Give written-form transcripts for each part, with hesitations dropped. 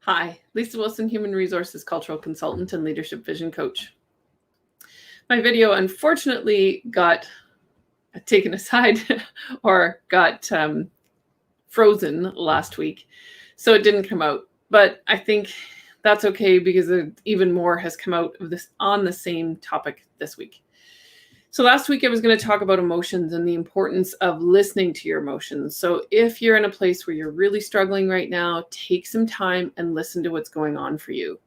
Hi, Lisa Wilson, Human Resources Cultural Consultant and Leadership Vision Coach. My video unfortunately got taken aside or got frozen last week, so it didn't come out. But I think that's okay because even more has come out of this on the same topic this week. So last week I was going to talk about emotions and the importance of listening to your emotions. So if you're in a place where you're really struggling right now, take some time and listen to what's going on for you.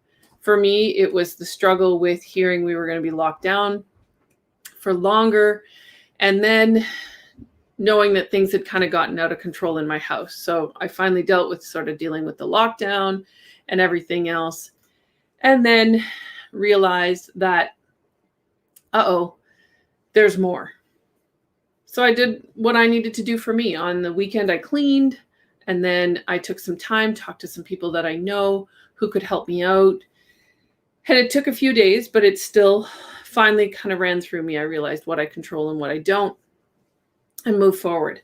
For me, it was the struggle with hearing we were going to be locked down for longer, and then knowing that things had kind of gotten out of control in my house. So I finally dealt with sort of dealing with the lockdown and everything else, and then realized that, there's more. So I did what I needed to do for me. On the weekend, I cleaned, and then I took some time, talked to some people that I know who could help me out. And it took a few days, but it still finally kind of ran through me. I realized what I control and what I don't, and moved forward.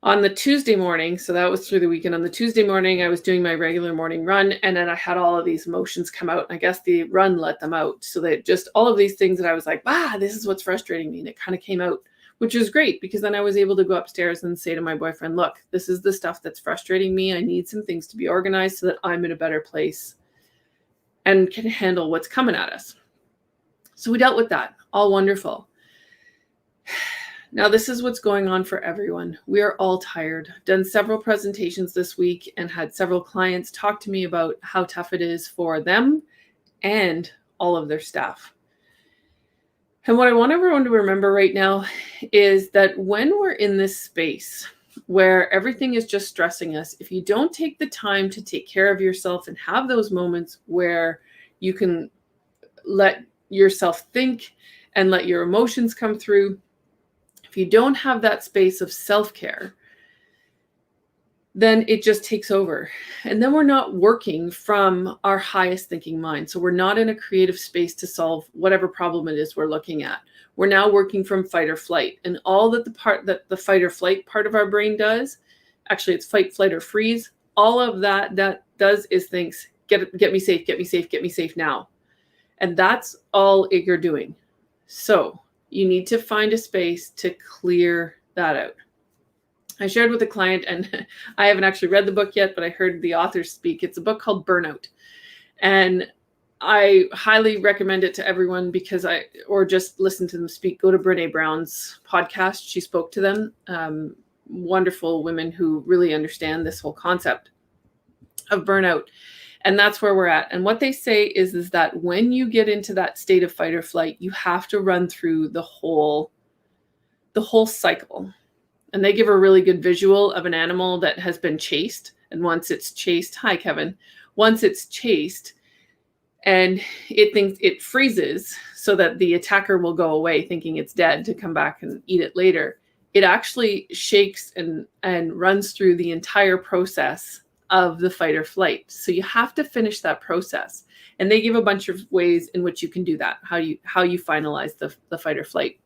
On the Tuesday morning, so that was through the weekend, on the Tuesday morning, I was doing my regular morning run, and then I had all of these emotions come out. I guess the run let them out. So that just all of these things that I was like, this is what's frustrating me. And it kind of came out, which was great because then I was able to go upstairs and say to my boyfriend, look, this is the stuff that's frustrating me. I need some things to be organized so that I'm in a better place and can handle what's coming at us. So we dealt with that. All wonderful. Now, this is what's going on for everyone. We are all tired. I've done several presentations this week and had several clients talk to me about how tough it is for them and all of their staff. And what I want everyone to remember right now is that when we're in this space where everything is just stressing us, if you don't take the time to take care of yourself and have those moments where you can let yourself think and let your emotions come through, if you don't have that space of self-care, then it just takes over. And then we're not working from our highest thinking mind. So we're not in a creative space to solve whatever problem it is we're looking at. We're now working from fight or flight. And all that the fight or flight part of our brain does, actually it's fight, flight, or freeze. All of that does is thinks, get me safe, get me safe, get me safe now. And that's all you're doing. So you need to find a space to clear that out. I shared with a client, and I haven't actually read the book yet, but I heard the author speak. It's a book called Burnout. And I highly recommend it to everyone or just listen to them speak. Go to Brene Brown's podcast. She spoke to them. Wonderful women who really understand this whole concept of burnout. And that's where we're at. And what they say is that when you get into that state of fight or flight, you have to run through the whole cycle. And they give a really good visual of an animal that has been chased. And once it's chased, hi, Kevin. Once it's chased and it thinks it freezes so that the attacker will go away thinking it's dead to come back and eat it later. It actually shakes and runs through the entire process of the fight or flight. So you have to finish that process. And they give a bunch of ways in which you can do that, how you finalize the fight or flight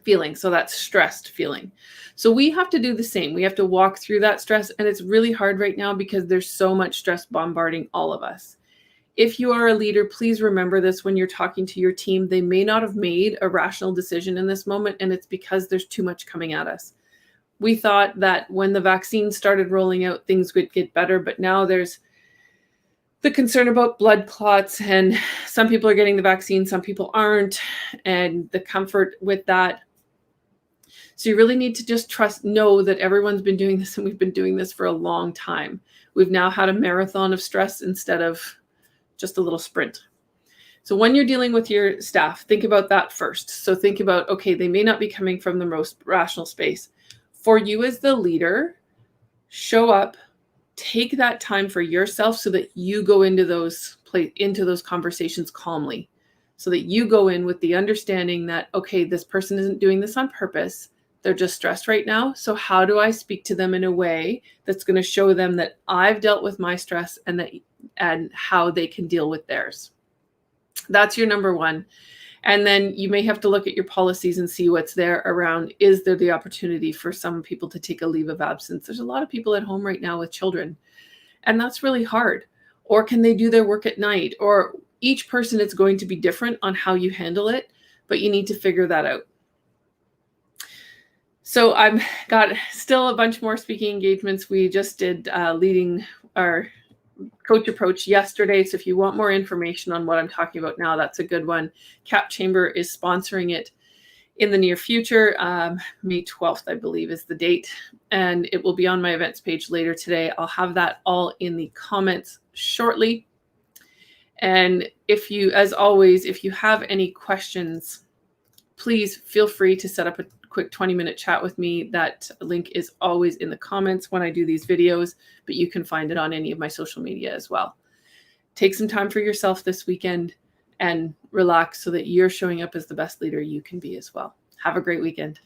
feeling. So that's stressed feeling. So we have to do the same. We have to walk through that stress. And it's really hard right now because there's so much stress bombarding all of us. If you are a leader, please remember this when you're talking to your team. They may not have made a rational decision in this moment, and it's because there's too much coming at us. We thought that when the vaccine started rolling out, things would get better, but now there's the concern about blood clots, and some people are getting the vaccine, some people aren't, and the comfort with that. So you really need to just know that everyone's been doing this, and we've been doing this for a long time. We've now had a marathon of stress instead of just a little sprint. So when you're dealing with your staff, think about that first. So think about, okay, they may not be coming from the most rational space. For you as the leader, show up, take that time for yourself so that you go into those conversations calmly, so that you go in with the understanding that, okay, this person isn't doing this on purpose. They're just stressed right now. So how do I speak to them in a way that's going to show them that I've dealt with my stress and how they can deal with theirs? That's your number one. And then you may have to look at your policies and see what's there around. Is there the opportunity for some people to take a leave of absence? There's a lot of people at home right now with children, and that's really hard. Or can they do their work at night? Or each person is going to be different on how you handle it, but you need to figure that out. So I've got still a bunch more speaking engagements. We just did leading our coach approach yesterday. So if you want more information on what I'm talking about now, that's a good one. Cap Chamber is sponsoring it in the near future. May 12th, I believe, is the date. And it will be on my events page later today. I'll have that all in the comments shortly. And if you, as always, if you have any questions, please feel free to set up a quick 20-minute chat with me. That link is always in the comments when I do these videos, but you can find it on any of my social media as well. Take some time for yourself this weekend and relax so that you're showing up as the best leader you can be as well. Have a great weekend.